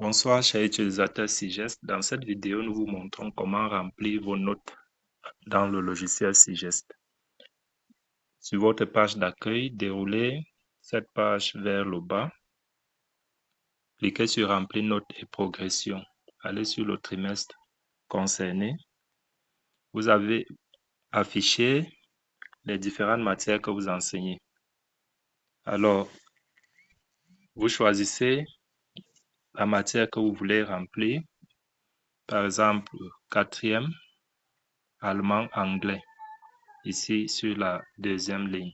Bonsoir chers utilisateurs Sigest. Dans cette vidéo, nous vous montrons comment remplir vos notes dans le logiciel Sigest. Sur votre page d'accueil, déroulez cette page vers le bas. Cliquez sur Remplir notes et progression. Allez sur le trimestre concerné. Vous avez affiché les différentes matières que vous enseignez. Alors, vous choisissez la matière que vous voulez remplir. Par exemple, 4e, allemand, anglais. Ici sur la deuxième ligne.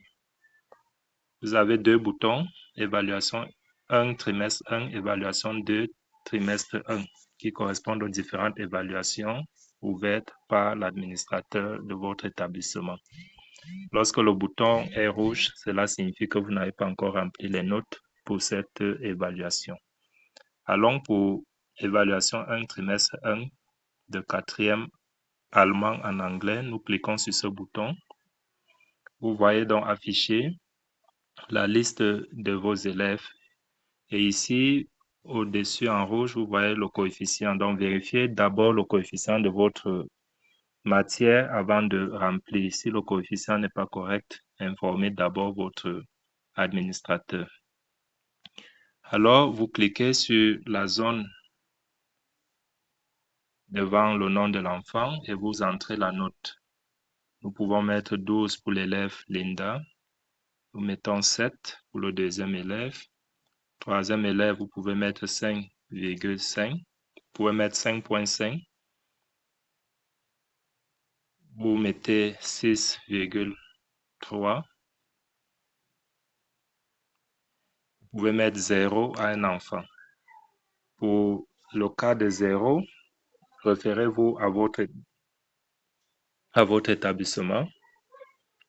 Vous avez deux boutons, évaluation 1, trimestre 1, évaluation 2, trimestre 1, qui correspondent aux différentes évaluations ouvertes par l'administrateur de votre établissement. Lorsque le bouton est rouge, cela signifie que vous n'avez pas encore rempli les notes pour cette évaluation. Allons pour évaluation 1, trimestre 1 de 4e allemand en anglais. Nous cliquons sur ce bouton. Vous voyez donc afficher la liste de vos élèves. Et ici, au-dessus en rouge, vous voyez le coefficient. Donc, vérifiez d'abord le coefficient de votre matière avant de remplir. Si le coefficient n'est pas correct, informez d'abord votre administrateur. Alors, vous cliquez sur la zone devant le nom de l'enfant et vous entrez la note. Nous pouvons mettre 12 pour l'élève Linda. Nous mettons 7 pour le deuxième élève. Troisième élève, vous pouvez mettre 5,5. Vous pouvez mettre 5,5. Vous mettez 6,3. Vous pouvez mettre 0 à un enfant. Pour le cas de 0, référez-vous à votre établissement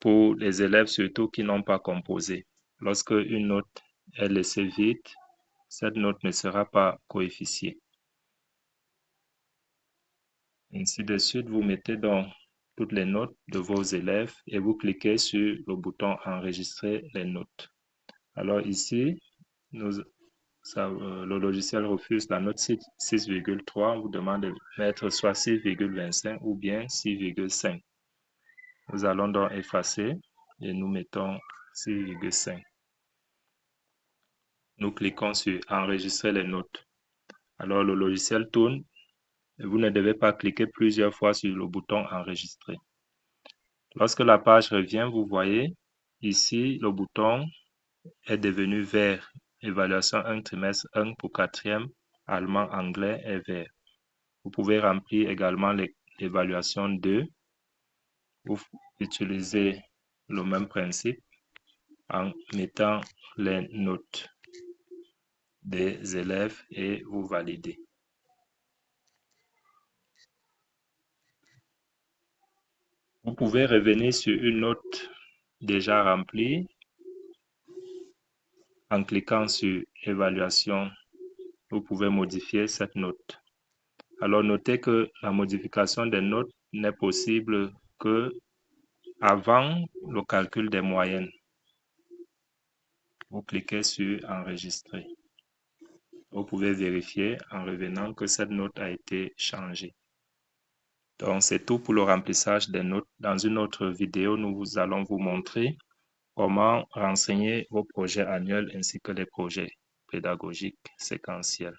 pour les élèves surtout qui n'ont pas composé. Lorsque une note est laissée vide, cette note ne sera pas coefficiée. Ainsi de suite, vous mettez donc toutes les notes de vos élèves et vous cliquez sur le bouton Enregistrer les notes. Alors ici, le logiciel refuse la note 6,3, vous demande de mettre soit 6,25 ou bien 6,5. Nous allons donc effacer et nous mettons 6,5. Nous cliquons sur Enregistrer les notes. Alors le logiciel tourne et vous ne devez pas cliquer plusieurs fois sur le bouton Enregistrer. Lorsque la page revient, vous voyez ici le bouton est devenu vert. Évaluation 1, trimestre 1 pour 4e, allemand, anglais est vert. Vous pouvez remplir également l'évaluation 2. Vous utilisez le même principe en mettant les notes des élèves et vous validez. Vous pouvez revenir sur une note déjà remplie en cliquant sur évaluation. Vous pouvez modifier cette note. Alors notez que la modification des notes n'est possible que avant le calcul des moyennes. Vous cliquez sur Enregistrer. Vous pouvez vérifier en revenant que cette note a été changée. Donc c'est tout pour le remplissage des notes. Dans une autre vidéo, nous allons vous montrer comment renseigner vos projets annuels ainsi que les projets pédagogiques séquentiels.